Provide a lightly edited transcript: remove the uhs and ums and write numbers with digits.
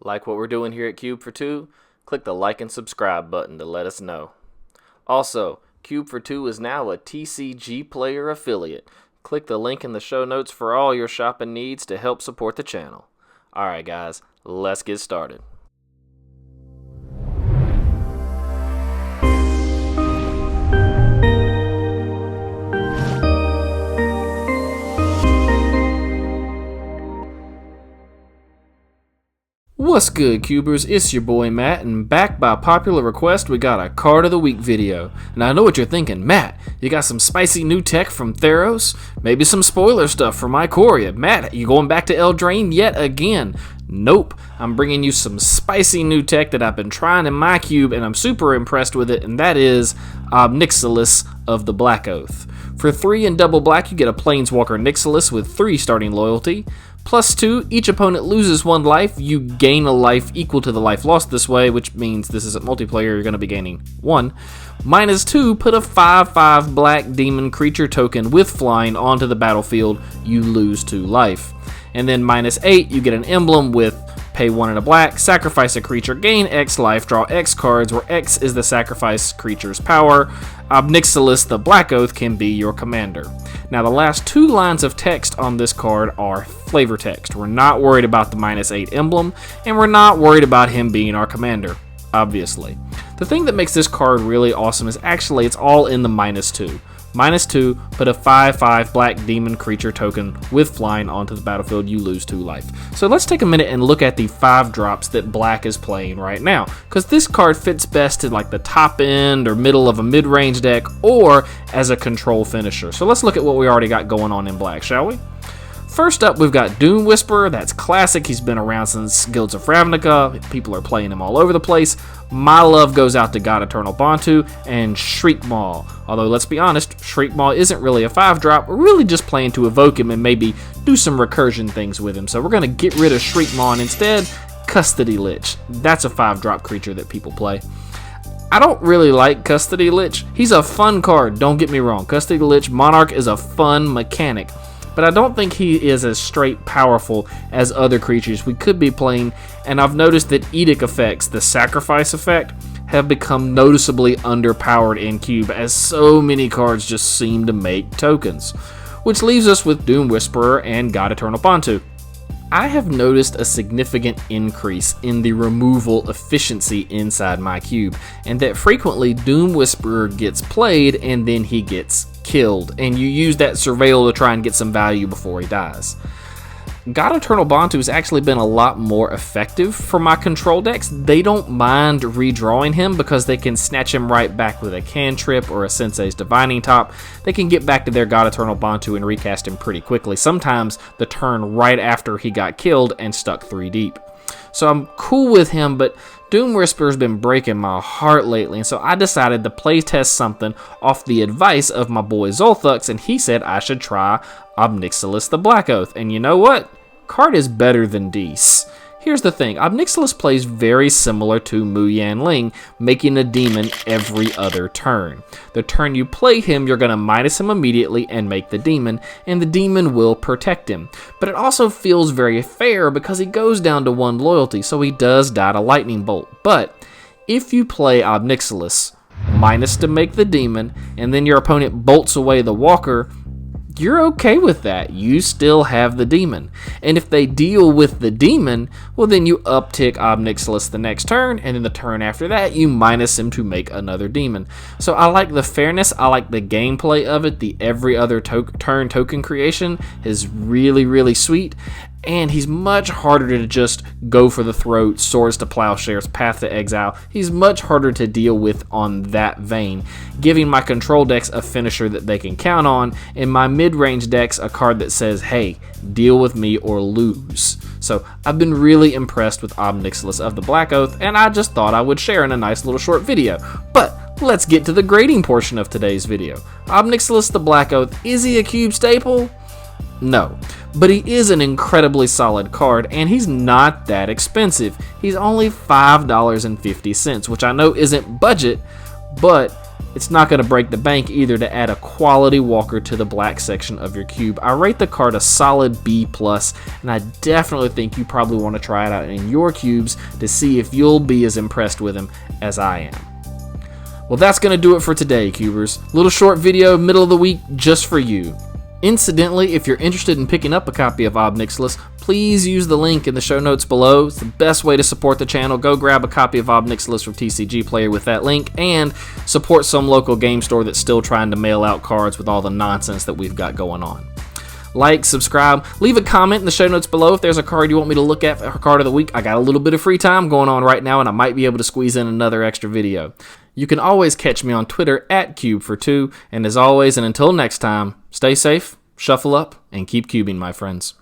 Like what we're doing here at Cube for Two? Click the like and subscribe button to let us know. Also, Cube for Two is now a TCG Player affiliate. Click the link in the show notes for all your shopping needs to help support the channel. Alright guys, let's get started. What's good, Cubers? It's your boy Matt, and back by popular request, we got a Card of the Week video. And I know what you're thinking, Matt, you got some spicy new tech from Theros? Maybe some spoiler stuff from Ikoria. Matt, you going back to Eldraine yet again? Nope, I'm bringing you some spicy new tech that I've been trying in my cube, and I'm super impressed with it, and that is Ob Nixilis of the Black Oath. For 3 and double black, you get a Planeswalker Nixilis with 3 starting loyalty. +2, each opponent loses 1 life, you gain a life equal to the life lost this way, which means this isn't multiplayer, you're going to be gaining 1. -2, put a 5/5 black demon creature token with flying onto the battlefield, you lose 2 life. And then -8, you get an emblem with pay 1 and a black, sacrifice a creature, gain X life, draw X cards, where X is the sacrifice creature's power. Ob Nixilis, the Black Oath, can be your commander. Now the last 2 lines of text on this card are flavor text. We're not worried about the -8 emblem, and we're not worried about him being our commander, obviously. The thing that makes this card really awesome is actually it's all in the -2. -2, put a 5/5 black demon creature token with flying onto the battlefield, you lose 2 life. So let's take a minute and look at the 5 drops that black is playing right now, because this card fits best in like the top end or middle of a mid-range deck or as a control finisher. So let's look at what we already got going on in black, shall we? First up, we've got Doom Whisperer. That's classic. He's been around since Guilds of Ravnica. People are playing him all over the place. My love goes out to God Eternal Bantu and Shriek Maw. Although, let's be honest, Shriek Maw isn't really a 5-drop. We're really just playing to evoke him and maybe do some recursion things with him. So we're going to get rid of Shriek Maw and instead, Custody Lich. That's a 5-drop creature that people play. I don't really like Custody Lich. He's a fun card, don't get me wrong. Custody Lich Monarch is a fun mechanic, but I don't think he is as straight powerful as other creatures we could be playing, and I've noticed that Edict effects, the sacrifice effect, have become noticeably underpowered in Cube, as so many cards just seem to make tokens. Which leaves us with Doom Whisperer and God Eternal Bantu. I have noticed a significant increase in the removal efficiency inside my cube, and that frequently Doom Whisperer gets played and then he gets killed, and you use that surveil to try and get some value before he dies. God Eternal Bantu has actually been a lot more effective for my control decks. They don't mind redrawing him because they can snatch him right back with a cantrip or a Sensei's Divining Top. They can get back to their God Eternal Bantu and recast him pretty quickly, sometimes the turn right after he got killed and stuck 3 deep. So I'm cool with him, but Doom Whisperer's been breaking my heart lately, and so I decided to playtest something off the advice of my boy Zolthux, and he said I should try Ob Nixilis the Black Oath. And you know what? Card is better than Dees. Here's the thing, Ob Nixilis plays very similar to Mu Yanling, making a demon every other turn. The turn you play him, you're going to minus him immediately and make the demon, and the demon will protect him. But it also feels very fair because he goes down to 1 loyalty, so he does die to Lightning Bolt. But if you play Ob Nixilis, minus to make the demon, and then your opponent bolts away the walker, you're okay with that. You still have the demon. And if they deal with the demon, well then you uptick Ob Nixilis the next turn, and then the turn after that you minus him to make another demon. So I like the fairness, I like the gameplay of it. The every other turn token creation is really, really sweet. And he's much harder to just go for the throat, Swords to Plowshares, Path to Exile. He's much harder to deal with on that vein, giving my control decks a finisher that they can count on, and my mid-range decks a card that says, hey, deal with me or lose. So I've been really impressed with Ob Nixilis of the Black Oath, and I just thought I would share in a nice little short video. But let's get to the grading portion of today's video. Ob Nixilis the Black Oath, is he a cube staple? No, but he is an incredibly solid card, and he's not that expensive. He's only $5.50, which I know isn't budget, but It's not going to break the bank either to add a quality walker to the black section of your cube. I rate the card a solid B+, and I definitely think you probably want to try it out in your cubes to see if you'll be as impressed with him as I am. Well, that's going to do it for today, cubers. Little short video, middle of the week, just for you. Incidentally, if you're interested in picking up a copy of Ob Nixilis, please use the link in the show notes below. It's the best way to support the channel. Go grab a copy of Ob Nixilis from TCG Player with that link, and support some local game store that's still trying to mail out cards with all the nonsense that we've got going on. Like, subscribe, leave a comment in the show notes below if there's a card you want me to look at for card of the week. I got a little bit of free time going on right now, and I might be able to squeeze in another extra video. You can always catch me on Twitter at Cube42, and as always, and until next time, stay safe, shuffle up, and keep cubing, my friends.